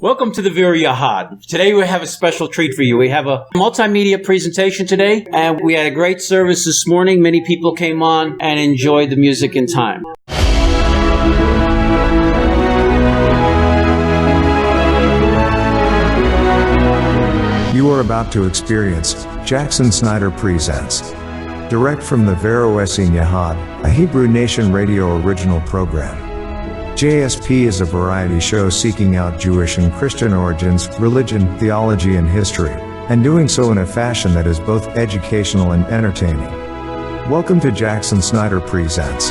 Welcome to the Vero Yahad. Today we have a special treat for you. We have a multimedia presentation today, and we had a great service this morning. Many people came on and enjoyed the music in time. You are about to experience Jackson Snyder Presents. Direct from the Vero Essene Yahad, a Hebrew Nation radio original program. JSP is a variety show seeking out Jewish and Christian origins, religion, theology, and history, and doing so in a fashion that is both educational and entertaining. Welcome to Jackson Snyder Presents.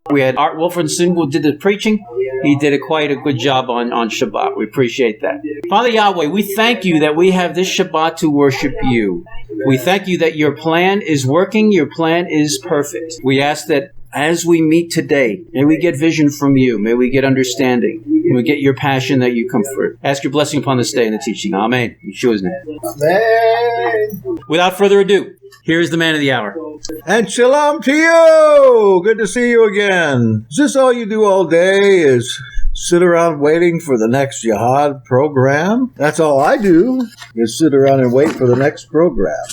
We had Art Wolfenson who did the preaching. He did quite a good job on Shabbat. We appreciate that. Father Yahweh, we thank you that we have this Shabbat to worship you. We thank you that your plan is working. Your plan is perfect. We ask that as we meet today, may we get vision from you. May we get understanding. May we get your passion that you come through. Ask your blessing upon this day and the teaching. Amen. In Yeshua's name. Amen. Without further ado, here is the man of the hour. And shalom to you! Good to see you again. Is this all you do all day is sit around waiting for the next Yahad program? That's all I do, is sit around and wait for the next program.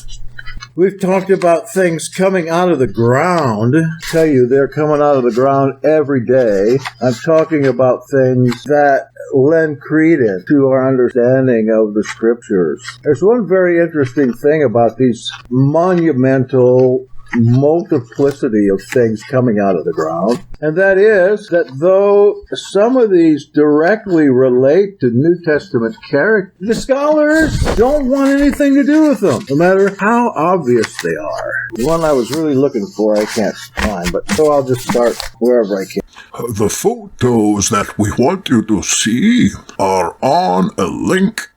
We've talked about things coming out of the ground. I tell you, they're coming out of the ground every day. I'm talking about things that lend credence to our understanding of the scriptures. There's one very interesting thing about these monumental multiplicity of things coming out of the ground, and that is that though some of these directly relate to New Testament character, the scholars don't want anything to do with them, no matter how obvious they are. The one I was really looking for I can't find, but so I'll just start wherever I can. The photos that we want you to see are on a link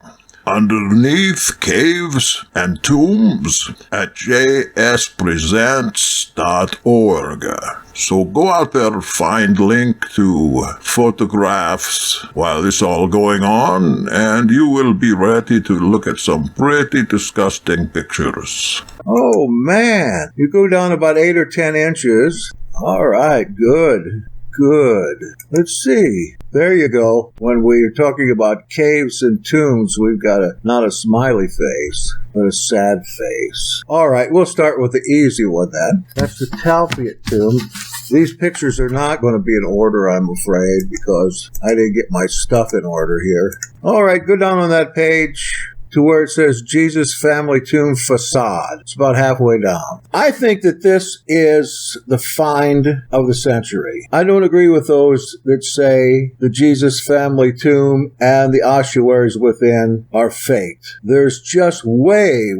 underneath Caves and Tombs at jspresents.org. So go out there, find link to photographs while this all going on, and you will be ready to look at some pretty disgusting pictures. Oh man, you go down about 8 or 10 inches. All right, good. Let's see. There you go. When we're talking about caves and tombs, we've got not a smiley face, but a sad face. All right, we'll start with the easy one then. That's the Talpiot tomb. These pictures are not going to be in order, I'm afraid, because I didn't get my stuff in order here. All right, go down on that page to where it says Jesus Family Tomb Facade. It's about halfway down. I think that this is the find of the century. I don't agree with those that say the Jesus Family Tomb and the ossuaries within are faked. There's just way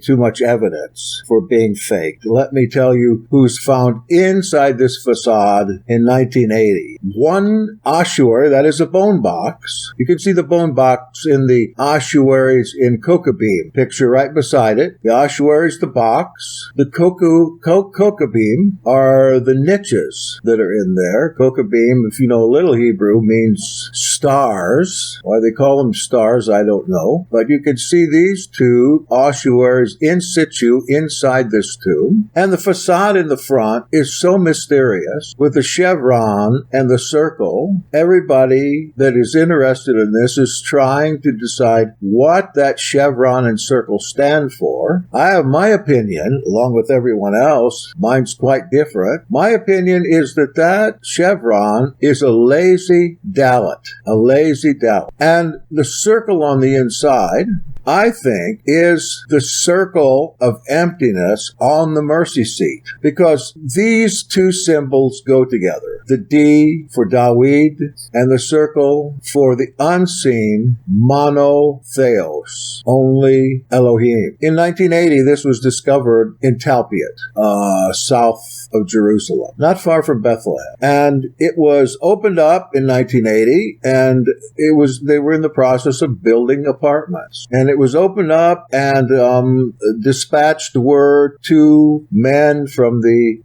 too much evidence for being faked. Let me tell you who's found inside this facade in 1980. One ossuary, that is a bone box. You can see the bone box in the ossuary in Kokabeam. Picture right beside it. The ossuary is the box. The Kokabeam are the niches that are in there. Kokabeam, if you know a little Hebrew, means stars. Why they call them stars, I don't know. But you can see these two ossuaries in situ inside this tomb. And the facade in the front is so mysterious. With the chevron and the circle, everybody that is interested in this is trying to decide what that chevron and circle stand for. I have my opinion, along with everyone else. Mine's quite different. My opinion is that chevron is a lazy dalet. And the circle on the inside, I think, is the circle of emptiness on the mercy seat, because these two symbols go together. The D for Dawid and the circle for the unseen monotheos, only Elohim. In 1980, this was discovered in Talpiot, south of Jerusalem, not far from Bethlehem. And it was opened up in 1980, and they were in the process of building apartments. And it was opened up and dispatched word to men from the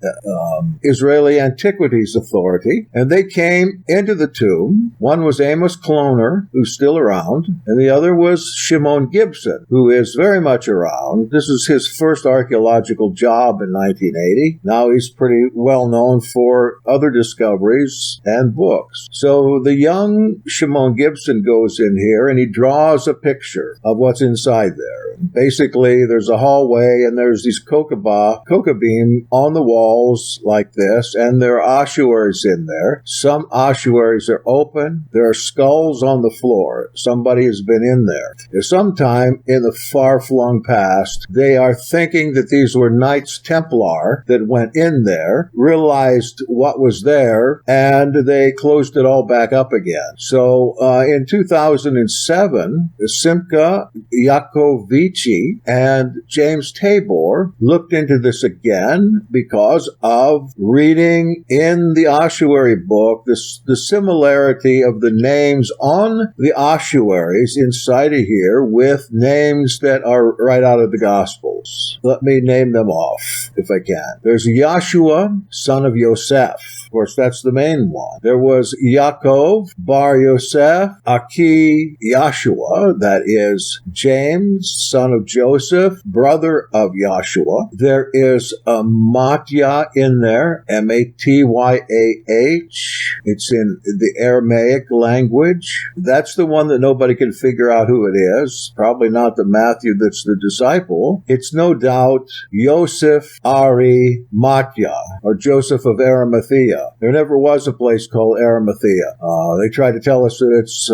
Israeli Antiquities Authority authority, and they came into the tomb. One was Amos Cloner, who's still around, and the other was Shimon Gibson, who is very much around. This is his first archaeological job in 1980. Now he's pretty well known for other discoveries and books. So the young Shimon Gibson goes in here and he draws a picture of what's inside there. Basically, there's a hallway and there's these coca beam on the walls like this, and there are ossuaries in there. Some ossuaries are open. There are skulls on the floor. Somebody has been in there. Sometime in the far-flung past, they are thinking that these were Knights Templar that went in there, realized what was there, and they closed it all back up again. So in 2007, Simca Yakovici and James Tabor looked into this again because of reading in the ossuary book the similarity of the names on the ossuaries inside of here with names that are right out of the Gospels. Let me name them off if I can. There's Yahshua, son of Yosef. Of course, that's the main one. There was Yaakov, Bar Yosef, Aki Yahshua, that is James, son of Joseph, brother of Yahshua. There is a Matya in there, Matyah. It's in the Aramaic language. That's the one that nobody can figure out who it is. Probably not the Matthew that's the disciple. It's no doubt Yosef Ari Matya, or Joseph of Arimathea. There never was a place called Arimathea. They try to tell us that it's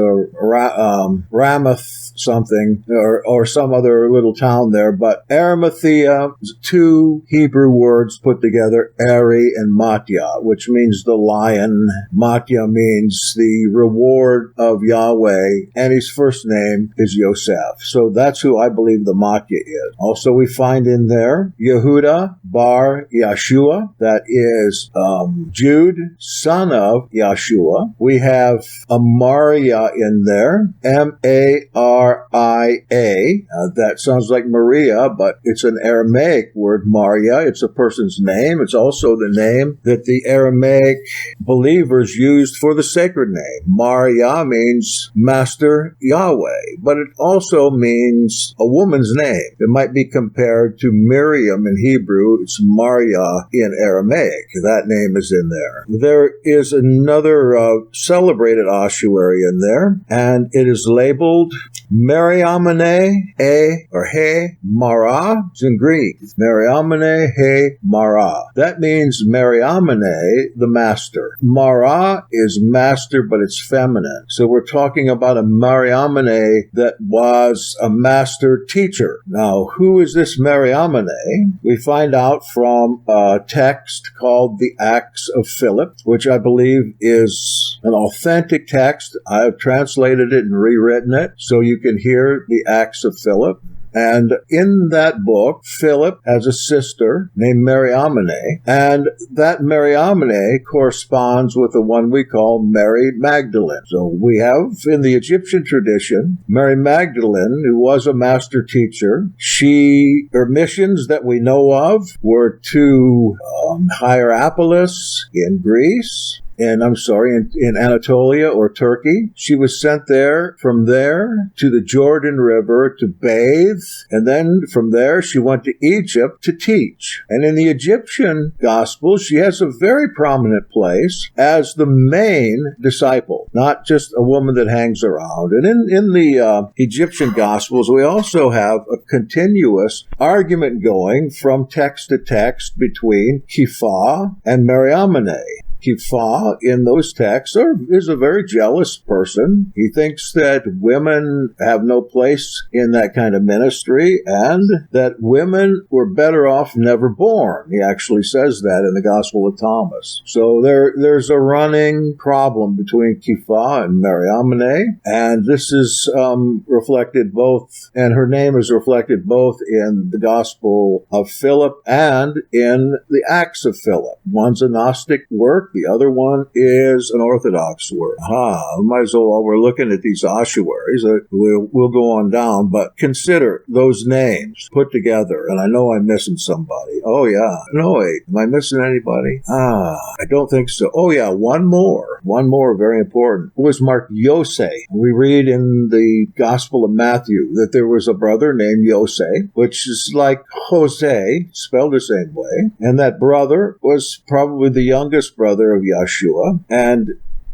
Ramath something or some other little town there, but Arimathea is two Hebrew words put together, Ari and Matya, which means the lion. Matya means the reward of Yahweh, and his first name is Yosef. So that's who I believe the Matya is. Also, we find in there Yehuda Bar Yahshua, that is Jude, son of Yahshua. We have Amaria in there, Maria. That sounds like Maria, but it's an Aramaic word, Maria. It's a person's name. It's also the name that the Aramaic believers used for the sacred name. Maria means Master Yahweh, but it also means a woman's name. It might be compared to Miriam in Hebrew. It's Maria in Aramaic. That name is in there. There is another celebrated ossuary in there, and it is labeled Mariamene He Mara. It's in Greek. Mariamene He Mara. That means Mariamene, the master. Mara is master, but it's feminine. So we're talking about a Mariamene that was a master teacher. Now, who is this Mariamene? We find out from a text called the Acts of Philip, which I believe is an authentic text. I have translated it and rewritten it so you can hear the Acts of Philip. And in that book, Philip has a sister named Mariamene, and that Mariamene corresponds with the one we call Mary Magdalene. So we have, in the Egyptian tradition, Mary Magdalene, who was a master teacher. Her missions that we know of were to Hierapolis in Greece, in Anatolia or Turkey. She was sent from there to the Jordan River to bathe, and then from there she went to Egypt to teach. And in the Egyptian Gospels, she has a very prominent place as the main disciple, not just a woman that hangs around. And in the Egyptian Gospels, we also have a continuous argument going from text to text between Kepha and Mariamene. Kepha in those texts is a very jealous person. He thinks that women have no place in that kind of ministry and that women were better off never born. He actually says that in the Gospel of Thomas. So there's a running problem between Kepha and Mariamene, and this is reflected both, and her name is reflected both in the Gospel of Philip and in the Acts of Philip. One's a Gnostic work, work. The other one is an Orthodox work. Might as well, while we're looking at these ossuaries, we'll go on down, but consider those names put together. And I know I'm missing somebody. Oh, yeah. No, wait. Am I missing anybody? I don't think so. Oh, yeah. One more, very important. It was marked Yose. We read in the Gospel of Matthew that there was a brother named Yose, which is like Jose, spelled the same way. And that brother was probably the youngest brother of Yeshua. And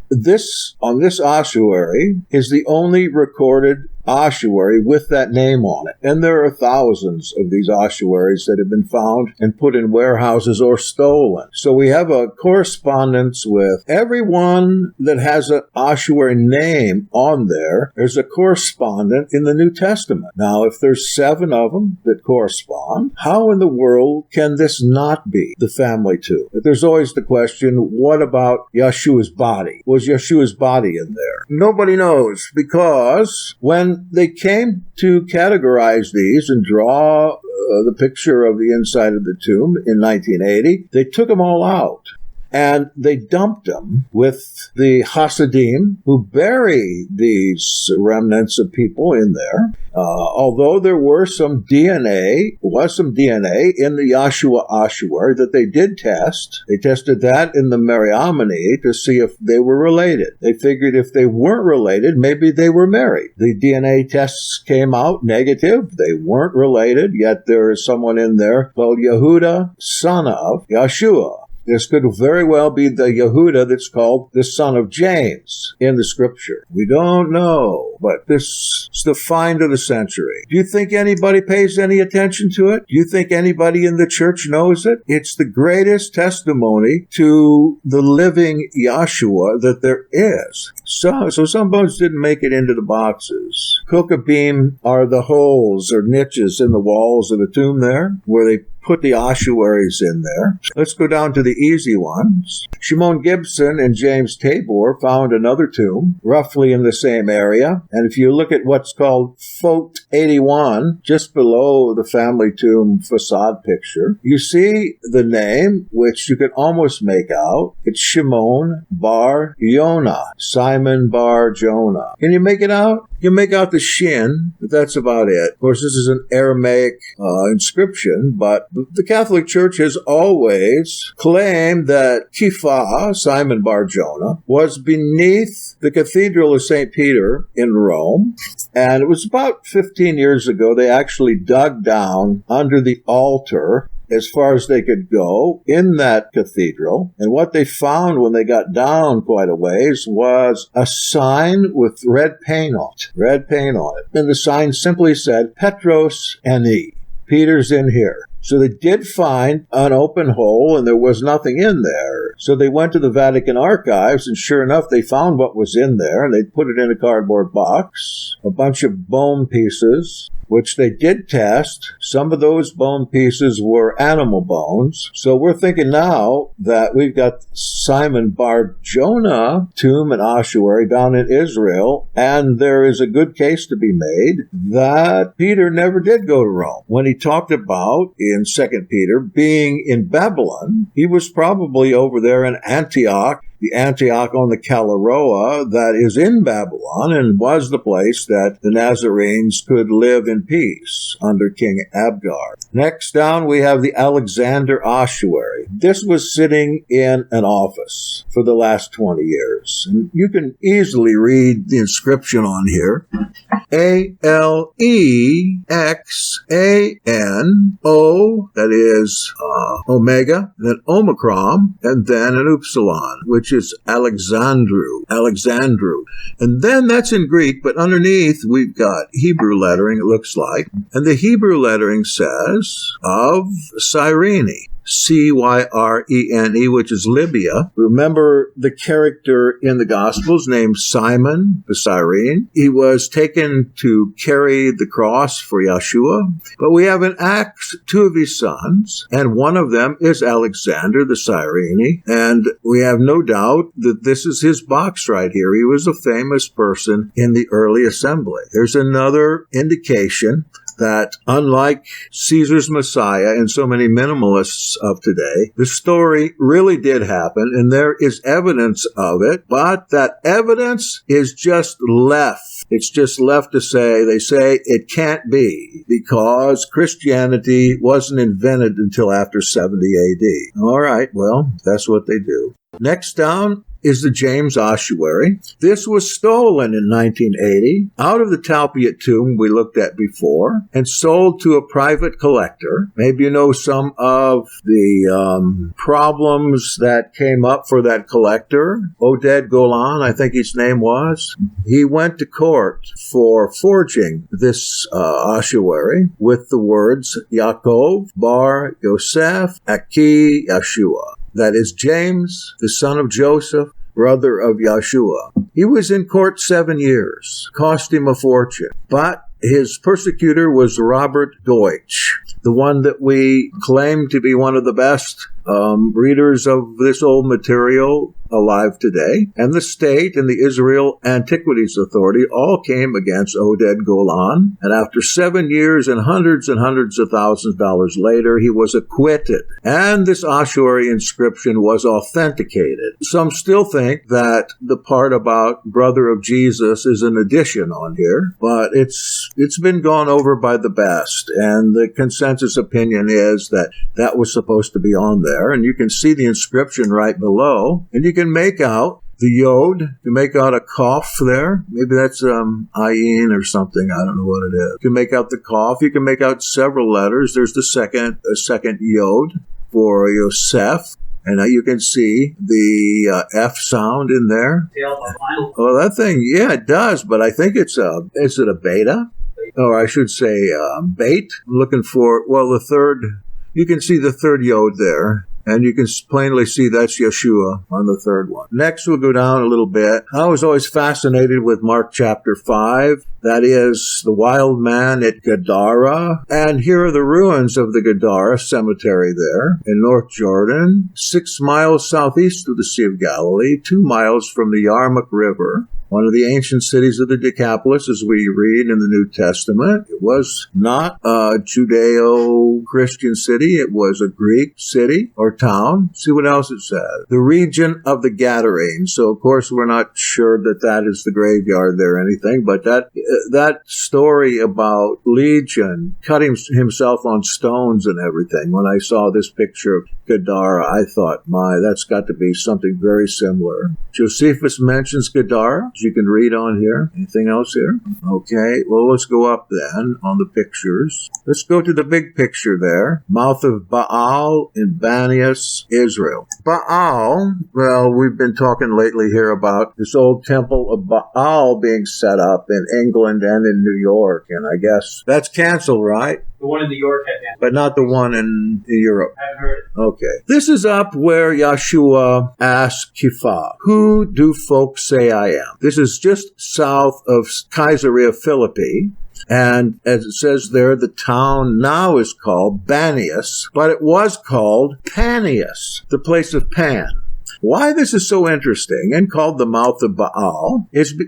this, on this ossuary, is the only recorded ossuary with that name on it. And there are thousands of these ossuaries that have been found and put in warehouses or stolen. So we have a correspondence with everyone that has an ossuary name on there. There's a correspondent in the New Testament. Now, if there's 7 of them that correspond, how in the world can this not be the family tomb? There's always the question, what about Yeshua's body? Was Yeshua's body in there? Nobody knows, because when they came to categorize these and draw the picture of the inside of the tomb in 1980, they took them all out. And they dumped them with the Hasidim, who bury these remnants of people in there. Although there was some DNA in the Yeshua ossuary that they did test. They tested that in the Mariamini to see if they were related. They figured if they weren't related, maybe they were married. The DNA tests came out negative. They weren't related, yet there is someone in there called Yehuda, son of Yeshua. This could very well be the Yehuda that's called the son of James in the scripture. We don't know, but this is the find of the century. Do you think anybody pays any attention to it? Do you think anybody in the church knows it? It's the greatest testimony to the living Yeshua that there is. So some bones didn't make it into the boxes. Kokabim are the holes or niches in the walls of the tomb there, where they put the ossuaries in there. Let's go down to the easy ones. Shimon Gibson and James Tabor found another tomb roughly in the same area. And if you look at what's called Fote 81, just below the family tomb facade picture, you see the name, which you can almost make out. It's Shimon Bar Yonah, Simon Bar Jonah. Can you make it out? You make out the shin, but that's about it. Of course, this is an Aramaic inscription, but the Catholic Church has always claimed that Kifa, Simon Bar Jonah, was beneath the Cathedral of St. Peter in Rome. And it was about 15 years ago, they actually dug down under the altar as far as they could go in that cathedral. And what they found when they got down quite a ways was a sign with red paint on it. And the sign simply said, Petros Ani, Peter's in here. So they did find an open hole, and there was nothing in there. So they went to the Vatican archives, and sure enough, they found what was in there, and they put it in a cardboard box, a bunch of bone pieces, which they did test. Some of those bone pieces were animal bones. So we're thinking now that we've got Simon Bar Jonah tomb and ossuary down in Israel, and there is a good case to be made that Peter never did go to Rome. When he talked about in 2 Peter being in Babylon, he was probably over there in Antioch, the Antioch on the Calaroa that is in Babylon, and was the place that the Nazarenes could live in peace under King Abgar. Next down, we have the Alexander ossuary. This was sitting in an office for the last 20 years. And you can easily read the inscription on here. Alexano, that is Omega, then Omicron, and then an Upsilon, which is Alexandru. And then that's in Greek, but underneath we've got Hebrew lettering, it looks like. And the Hebrew lettering says, of Cyrene. Cyrene, which is Libya. Remember the character in the Gospels named Simon the Cyrene. He was taken to carry the cross for Yeshua. But we have in Acts 2 of his sons, and one of them is Alexander the Cyrene. And we have no doubt that this is his box right here. He was a famous person in the early assembly. There's another indication that unlike Caesar's Messiah and so many minimalists of today, the story really did happen and there is evidence of it, but that evidence is just left. It's just left to say, they say it can't be because Christianity wasn't invented until after 70 AD. All right, well, that's what they do. Next down is the James ossuary. This was stolen in 1980 out of the Talpiot tomb we looked at before and sold to a private collector. Maybe you know some of the problems that came up for that collector. Oded Golan, I think his name was. He went to court for forging this ossuary with the words Yaakov bar Yosef Aki Yeshua. That is James, the son of Joseph, brother of Yeshua. He was in court 7 years. Cost him a fortune. But his persecutor was Robert Deutsch, the one that we claim to be one of the best readers of this old material alive today. And the state and the Israel Antiquities Authority all came against Oded Golan. And after 7 years and hundreds of thousands of dollars later, he was acquitted. And this ossuary inscription was authenticated. Some still think that the part about brother of Jesus is an addition on here, but it's been gone over by the best. And the consensus opinion is that that was supposed to be on there. And you can see the inscription right below. And you can make out the yod. You can make out a kof there. Maybe that's ayin or something. I don't know what it is. You can make out the kof. You can make out several letters. There's the second yod for Yosef. And you can see the F sound in there. Oh, that thing, yeah, it does. But I think is it a beta? Or I should say bait. I'm looking for, well, the third. You can see the third yod there. And you can plainly see that's Yeshua on the third one. Next, we'll go down a little bit. I was always fascinated with Mark chapter 5. That is the wild man at Gadara. And here are the ruins of the Gadara cemetery there in North Jordan, 6 miles southeast of the Sea of Galilee, 2 miles from the Yarmuk River. One of the ancient cities of the Decapolis, as we read in the New Testament. It was not a Judeo-Christian city. It was a Greek city or town. See what else it says. The region of the Gadarenes. So, of course, we're not sure that that is the graveyard there or anything, but that story about Legion cutting himself on stones and everything, when I saw this picture of Gadara, I thought, that's got to be something very similar. Josephus mentions Gadara, as you can read on here. Anything else here? Okay, well, let's go up then on the pictures. Let's go to the big picture there. Mouth of Baal in Banias, Israel. Baal, well, we've been talking lately here about this old temple of Baal being set up in England and in New York, and I guess that's canceled, right? The one in New York had that. But not the one in Europe. I haven't heard it. Okay. This is up where Yeshua asked Kipha, who do folks say I am? This is just south of Caesarea Philippi. And as it says there, the town now is called Banias, but it was called Panias, the place of Pan. Why this is so interesting and called the mouth of Baal is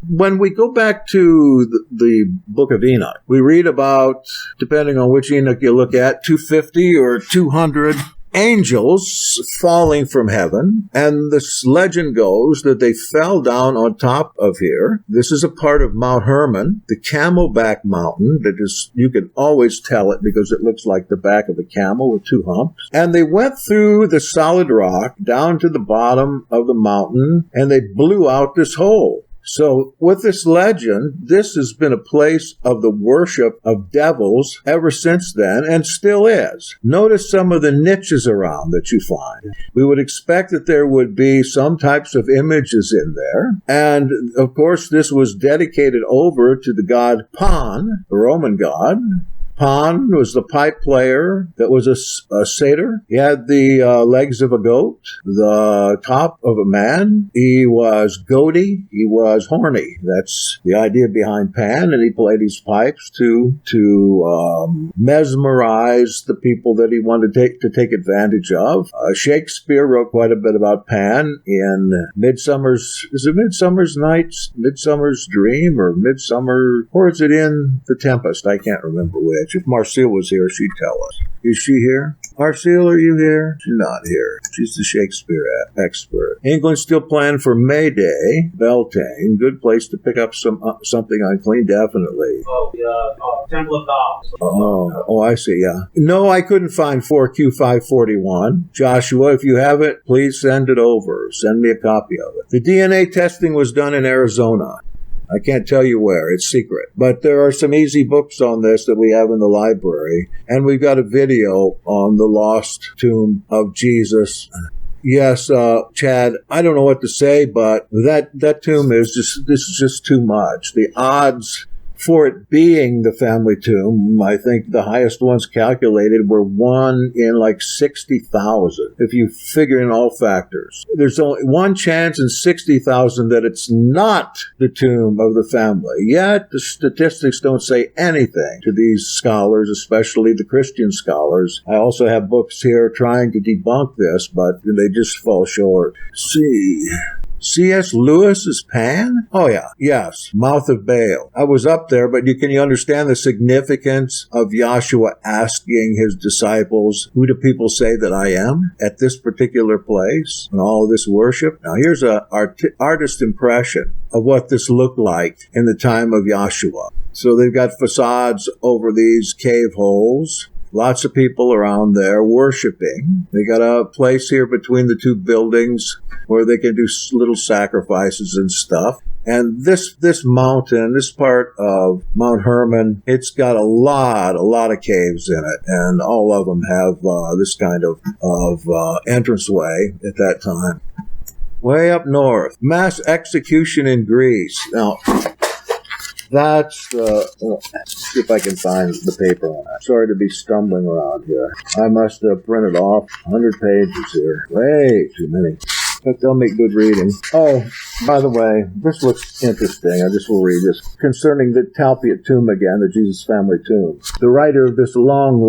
when we go back to the book of Enoch, we read about, depending on which Enoch you look at, 250 or 200 angels falling from heaven, and this legend goes that they fell down on top of here. This is a part of Mount Hermon, the camelback mountain that is, you can always tell it because it looks like the back of a camel with 2 humps. And they went through the solid rock down to the bottom of the mountain, and they blew out this hole. So with this legend, this has been a place of the worship of devils ever since then and still is. Notice some of the niches around that you find. We would expect that there would be some types of images in there. And of course, this was dedicated over to the god Pan, the Roman god. Pan was the pipe player that was a satyr. He had the legs of a goat, the top of a man. He was goaty. He was horny. That's the idea behind Pan, and he played his pipes to mesmerize the people that he wanted to take advantage of. Shakespeare wrote quite a bit about Pan in Midsummer's Dream, or Midsummer, or is it in The Tempest? I can't remember which. If Marcille was here, she'd tell us. Is she here? Marcille, are you here? She's not here. She's the Shakespeare expert. England still planned for May Day. Beltane, good place to pick up something unclean, definitely. Temple of Dogs. Oh, I see, yeah. No, I couldn't find 4Q541. Joshua, if you have it, please send it over. Send me a copy of it. The DNA testing was done in Arizona. I can't tell you where. It's secret. But there are some easy books on this that we have in the library. And we've got a video on the lost tomb of Jesus. Yes, Chad, I don't know what to say, but that tomb this is just too much. The odds for it being the family tomb, I think the highest ones calculated were 1 in like 60,000. If you figure in all factors, there's only one chance in 60,000 that it's not the tomb of the family. Yet the statistics don't say anything to these scholars, especially the Christian scholars. I also have books here trying to debunk this, but they just fall short. C.S. Lewis's Pan? Oh, yeah. Yes. Mouth of Baal. I was up there, but can you understand the significance of Yahshua asking his disciples, who do people say that I am at this particular place and all this worship? Now, here's an artist impression of what this looked like in the time of Yahshua. So they've got facades over these cave holes. Lots of people around there worshiping. They got a place here between the two buildings where they can do little sacrifices and stuff. And this mountain, this part of Mount Hermon, it's got a lot of caves in it, and all of them have this kind of entranceway at that time. Way up north, mass execution in Greece. Now, that's see if I can find the paper on that. Sorry to be stumbling around here. I must have printed off 100 pages here. Way too many. But they'll make good reading. Oh, by the way, this looks interesting. I just will read this. Concerning the Talpiot tomb again, the Jesus family tomb. The writer of this long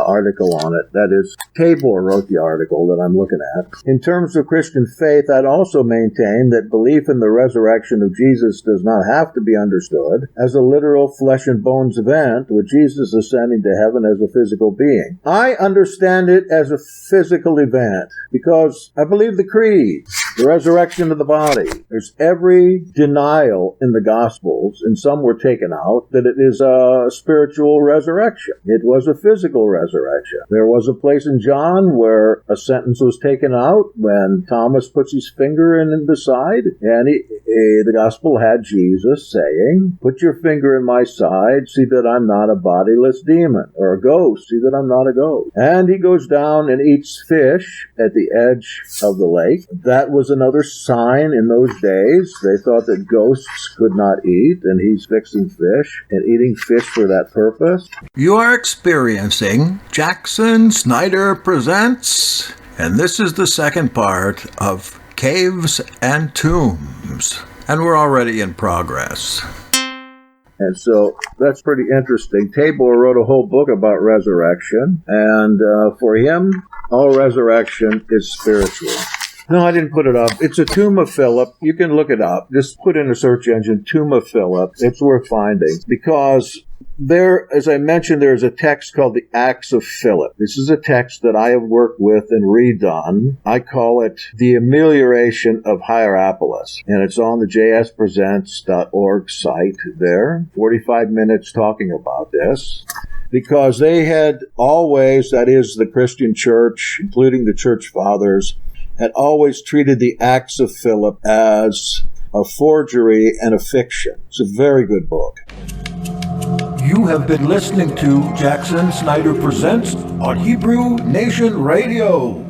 article on it, that is, Tabor wrote the article that I'm looking at. In terms of Christian faith, I'd also maintain that belief in the resurrection of Jesus does not have to be understood as a literal flesh and bones event with Jesus ascending to heaven as a physical being. I understand it as a physical event because I believe the creed, the resurrection of the body. There's every denial in the Gospels, and some were taken out, that it is a spiritual resurrection. It was a physical resurrection. There was a place in John where a sentence was taken out when Thomas puts his finger in the side, and the Gospel had Jesus saying, "Put your finger in my side, see that I'm not a bodiless demon," or a ghost, "See that I'm not a ghost." And he goes down and eats fish at the edge of the lake. That was another sign in those days. They thought that ghosts could not eat, and he's fixing fish and eating fish for that purpose. You are experiencing Jackson Snyder Presents, and this is the second part of Caves and Tombs, and we're already in progress. And so that's pretty interesting. Tabor wrote a whole book about resurrection, and for him, all resurrection is spiritual. No, I didn't put it up. It's a Tomb of Philip. You can look it up. Just put in a search engine, Tomb of Philip. It's worth finding because there, as I mentioned, there's a text called the Acts of Philip. This is a text that I have worked with and redone. I call it the Amelioration of Hierapolis, and it's on the jspresents.org site there. 45 minutes talking about this. Because they had always, that is the Christian church, including the church fathers, had always treated the Acts of Philip as a forgery and a fiction. It's a very good book. You have been listening to Jackson Snyder Presents on Hebrew Nation Radio.